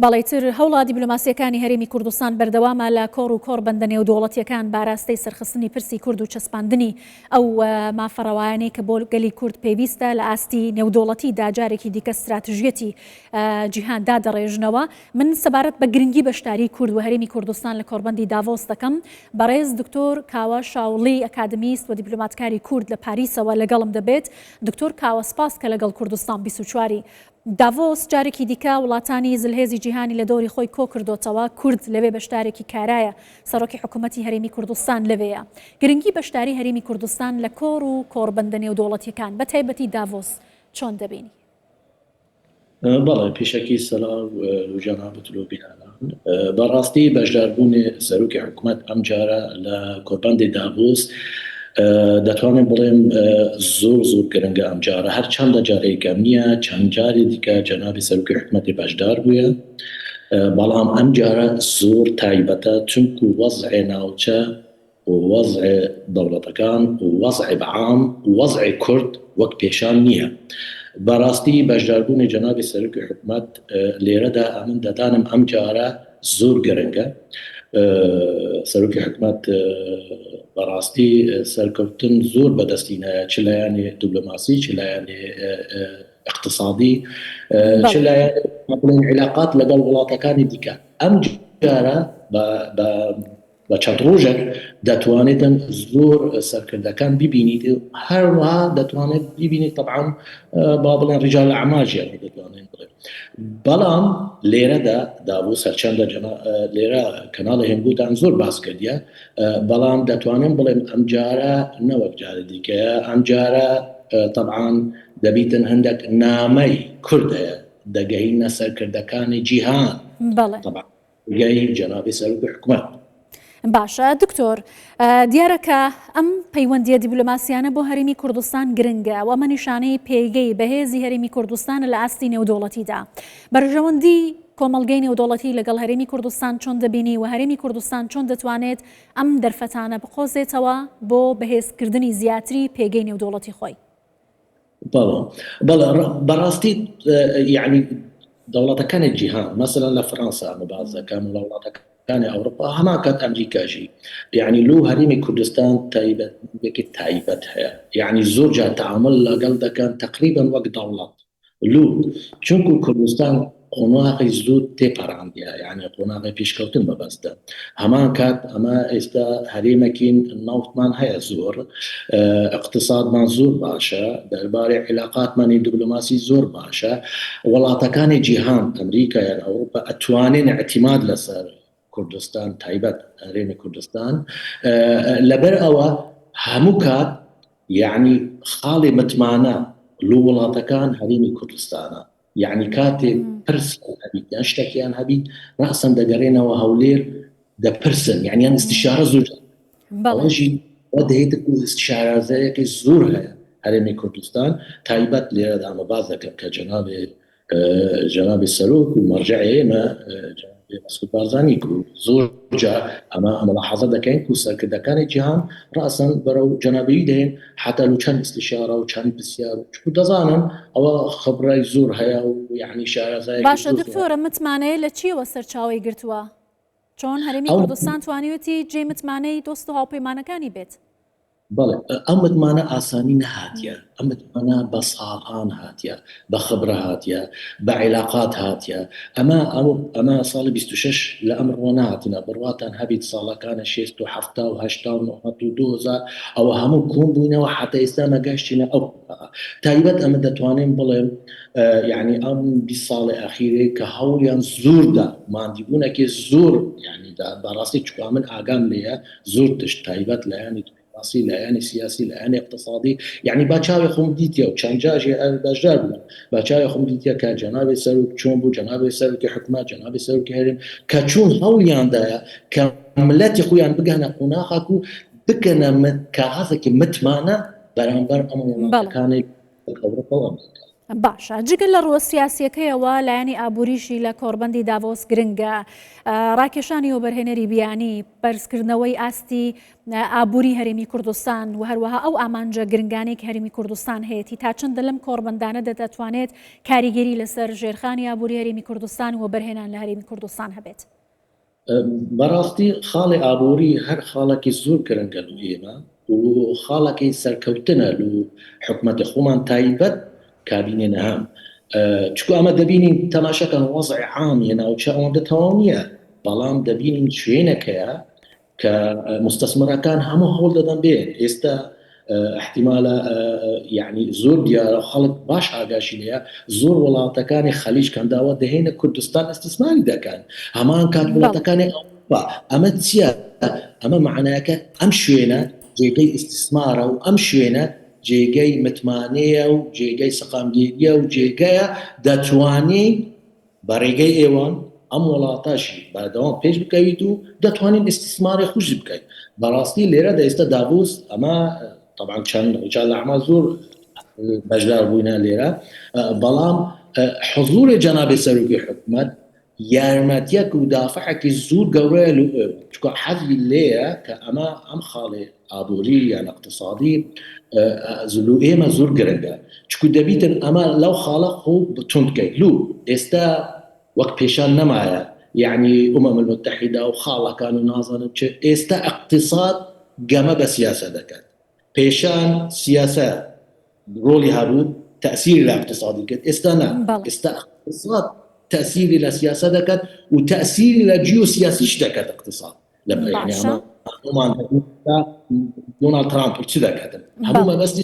بەڵێتر هەوڵا دیبلۆماسیەکانی هەرێمی کوردستان بەردەوامە لە کۆڕ و کۆڕ بەندە نێودووڵەتیەکان باراستەی سەرخستنی پرسی کورد و چەسپاندنی ئەو مافەڕەوایانەی کە بۆ گەلی کورد پێویستە لە ئاستی نێودووڵەتی داجارێکی دیکە استراتژیەتی جیهان دادەڕێژنەوە. من سەبارەت بە گرنگی بەشداری کورد و هەرێمی کوردستان لە کۆڕبەندی داڤۆس دەکەم. بەڕێز دکتۆر کاوە شاوڵی ئەکادمیست و دیبلۆماتکاری کورد لە پاریسەوە لەگەڵم دەبێت. دکتۆر کاوە سپاس کە لەگەڵ کوردستان 24 داڤۆس جارێکی دیکە وڵاتانی زلهێزی جیهانی لە دۆری خۆی کۆ کردوتەوە. کورد لەوێ بەشدارێکی کارایە، سەرۆکی حکوومەتی هەرێمی کوردستان لەوەیە. گرنگی بەشداری هەرێمی کوردستان لە کۆڕ و کۆڕبەندە نێودووڵەتیەکان بە تایبەتی داڤۆس چۆن دەبینی؟ بەڵێ پێشەکی سەلاو و جەنابەت و بینانان، بەڕاستی بەشداربوونی سەرۆکی حکوومەت ئەم جارە لە کۆڕبەندی داڤۆس دەتوانم بڵێم زۆر گرنگە ئەم جارە، هەر چەندە جارێکە نییە، چەند جاری دیکە جەنابی سەرۆکی حکوومەتی بەشدار بووە، بەڵام ئەم جارە زۆر تایبەتە، چونکو وەزعی ناوچە و وەزعی دەوڵەتەکان و وەزعی بەعام و وەزعی کورد وەک پێشان نییە. بەڕاستی بەشداربوونی جەنابی سەرۆکی حکوومەت لێرەدا ئەمن دەدانم ئەم جارە زۆر گرنگە. سەرۆکی حکوومەت بەڕاستی سەرکەوتن زۆر بەدەستینایە، چ لایەنی دیبلۆماسی، چ لایەنی اقتصادی، چ لایەنی علاقات لەگەڵ وڵاتەکانی دیکە. ئەم جارە بە چەند ڕۆژێک دەتوانێتن زۆر سەرکردەکان ببینیت، هەروەها دەتوانێت ببینیت طبعا با بڵێن ڕیجال ئەعماجیان دەتوانێت بڵێن. بەڵام لێرەدا داڤۆس هەرچەندە لێرە کەناڵی هەنگوتان زۆر باس کردیە، بەڵام دەتوانم بڵێم ئەم جارە نەوەک جارە دیکەیە، ئەم جارە طبعا دەبیتن هەندێک نامەی کوردەیە دەگەینە سەرکردەکانی جیهان، طبعا گەی جەنابی سەرۆکی حکوومەت. باشە دکتۆر، دیارەکە ئەم پەیوەندیە دیبلۆماسیانە بۆ هەرێمی کوردستان گرنگە و ئەمە نیشانەی پێگەی بەهێزی هەرێمی کوردستان لە ئاستی نێودووڵەتیدا. بەرژەوەندی کۆمەڵگەی نێودووڵەتی لەگەڵ هەرێمی کوردستان چۆن دەبینی و هەرێمی کوردستان چۆن دەتوانێت ئەم دەرفەتانە بخۆزێتەوە بۆ بەهێزکردنی زیاتری پێگەی نێودووڵەتی خۆی؟ بەڵێ بەڕاستی یعنی دەوڵەتەکانی جیهان مثلا لە فەرەنسا مەبازەکان و وڵاتەکان ئەوروپا هەمان کات ئەمریکاژی، یعنی لۆ هەرێمی کوردستان تایبەتێکی تایبەت هەیە، یعنی زۆر جار تەعامل لەگەڵ دەکەن تقریبا وەک دەوڵەت لۆ، چونکو کوردستان قۆناغی زۆر تێپەڕاندیە، یعنی قۆناغی پێشکەوتن بەبەستە. هەمان کات ئەمە ئێستا هەرێمێکین ناوتمان هەیە، زۆر اقتصادمان زۆر باشە، دەربارەی علاقاتمانی دیبلۆماسی زۆر باشە، وڵاتەکانی جیهان ئەمریکا یان ئەوروپا ئەتوانین اعتیماد لەسەر کوردستان، تایبەت هەرێمی کوردستان، لەبەر ئەوە هەموو کات یعنی خاڵی متمانە لە وڵاتەکان هەرێمی کوردستانە، یعنی کاتێک پرس هەبیت یان شتێکیان هەبیت ڕەسەن دەگەڕێنەوە هەولێر دەپرسن، یعنی استیشارە زۆر ئەوەژی دەهێت استیشارەزایەکی زۆر هەیە هەرێمی کوردستان، تایبەت لێرەدا مەباز دەکەم کە جەنابی سەرۆک و مەرجەعی ئێمە مسعود بارزانی و زۆر جار ئەمە ملاحەزە دەکەین و سەرکردەکانی جیهان ڕەسەن بەرەو جەنابەیی دەهێن، حتا لە چەند استیشارە و چەند پرسیار و دەزانن ئەوە خبرای زۆر هەیە و یعنی شارەزای. باشە دکتۆرە، متمانەیە لە چیەوە سەرچاوەی گرتووە؟ چۆن هەرێمی کوردستان توانیوێتی جێ متمانەی دۆست و هاوپەیمانەکانی بێت؟ بەڵێ ئەم متمانە ئاسانی نەهاتیە، ئەم متمانە بە ساڵان هاتیە، بە خبرە هاتیە، بە عیلاقات هاتیە. ئەمە ساڵی 26 لە ئەمڕۆ نهاتینە، بڕواتان هەبیت ساڵەکانە 60 و 70 و 80 و 2000 ئەوە هەموو کۆم بووینەوە حتا ئێستا نەگەشتینە ئەو تایبەت. ئەمە دەتوانین بڵێم یعنی ئەم 20 ساڵی ئەخیرەی کە هەوڵیان زۆردا ماندیبوونێکی زۆر، یعنی بەڕاستی چکا من ئاگام لێیە زۆر تشت تایبەت لایەنی لایەنی سیاسی، لایەنی اقتصادی، یعنی با چاوی خۆم دیتە و چەند جاژی بەشدار بووم، با چاوی خۆم دیتە کە جەنابی سەرۆک چۆن بوو، جەنابی سەرۆکی حکوومەت، جەنابی سەرۆکی هەرێم کە چۆن هەوڵیاندایە کە ملەتی خۆیان بگەنە قۆناغێک و بکەنە کاغەزێکی متمانە بەرامبەر ئەم وڵاتەکانی ئەوروپا و ئەمریکا. باشە جگەل لە ڕووە سیاسیەکەیەوە لایەنی ئابووریشی لە کۆڕبەندی داڤۆس گرنگە ڕاکێشانی وەبەرهێنەری بیانی بەرزکردنەوەی ئاستی ئابووری هەرێمی کوردستان و هەروەها ئەو ئامانجە گرنگانەی کە هەرێمی کوردستان هەیەی تا چەندە لەم کۆڕبەندانە دەتوانێت کاریگەری لەسەر ژێرخانی ئابووری هەرێمی کوردستان و وەبەرهێنان لە هەرێمی کوردستان هەبێت. بەڕاستی خاڵی ئابووری هەر خاڵێکی زۆر گرنگە لە ئێمە و خاڵێکی سەرکەوتنە لە حکوومەتی خۆمان تایبەت کابینێ نەهام چکو ئەمە دەبینین تەماشەکەن وەزعی عامیە ناوچە ئەوەندە تەواو نییە بەڵام دەبینین شوێنەکەیە کە مستەسمەرەکان هەموو هەوڵ دەدەن بێن ئێستا احتیمالە یعنی زۆر دیارە خەڵک باش ئاگاشی لەیە زۆر وڵاتەکانی خەلیج کەنداوە دەهێنە کوردستان ئەستیسماری دەکەن هەمان کات وڵاتەکانی ئەوروپا ئەمە چییە؟ ئەمە معنایەکە ئەم شوێنە جێگەی ئیستیسمارە و ئەم شوێنە جێگەی متمانەیە و جێگەی سەقامگیریە و جێگەیە دەتوانین بەڕێگەی ئێوان ئەم وڵاتاشی بەردەوام پێش بکەویت و دەتوانین ئیستیسماری خوش بکەیت. بەڕاستی لێرەدا ئێستا داڤۆس ئەمە طبعا چەند ڕجال ئەعمال زۆر بەشدار بووینە لێرە بەڵام حضوری جەنابی سەرۆکی حکوومەت یارمەتیەک و دافعێکی زۆر گەورەیە چکە حەزی لێیە کە ئەمە ئەم خاڵێ ئابووری یان اقتصادی زلو ئێمە زۆر گرنگە چکو دەبیتن ئەمە لەو خاڵە خۆ بتوندکەیت لو ئێستا وەک پێشان نەمایە یعنی المتحدە و خاڵەکان و نازانم چ ئێستا اقتصاد گەمە بە سیاسە دەکات پێشان سیاسە ڕۆلی هەبوو تأثیری لە اقتصادی کرد ئێستا نا ئێستا اقتصاد تأثیری لە سیاسە دەکات و تأثیری لە جیۆسیاسیش دەکات اقتصاد لە دۆنالد ترامپ چ دەکاتن هەموو مەبەستی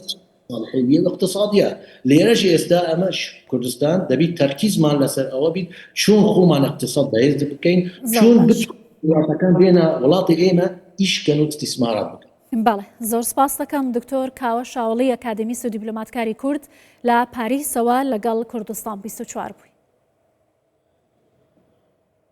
صالحیة الاقتصادية ليرج ئێستا ئەمەش کوردستان دەبیت تەرکیزمان لەسەر ئەوە بیت چۆن خۆمان اقتصاد بەهێز بکەین چۆن وڵاتەکان بێنە وڵاتی ئێمە ئیشکەن و استیسمارات بکەن. بەڵێ زۆر سپاس دەکەم دکتۆر کاوە شاوڵی ئەکادمیست و دیپلۆماتکاری کورد لە پاریسەوە لەگەڵ کوردستان 24 بووی.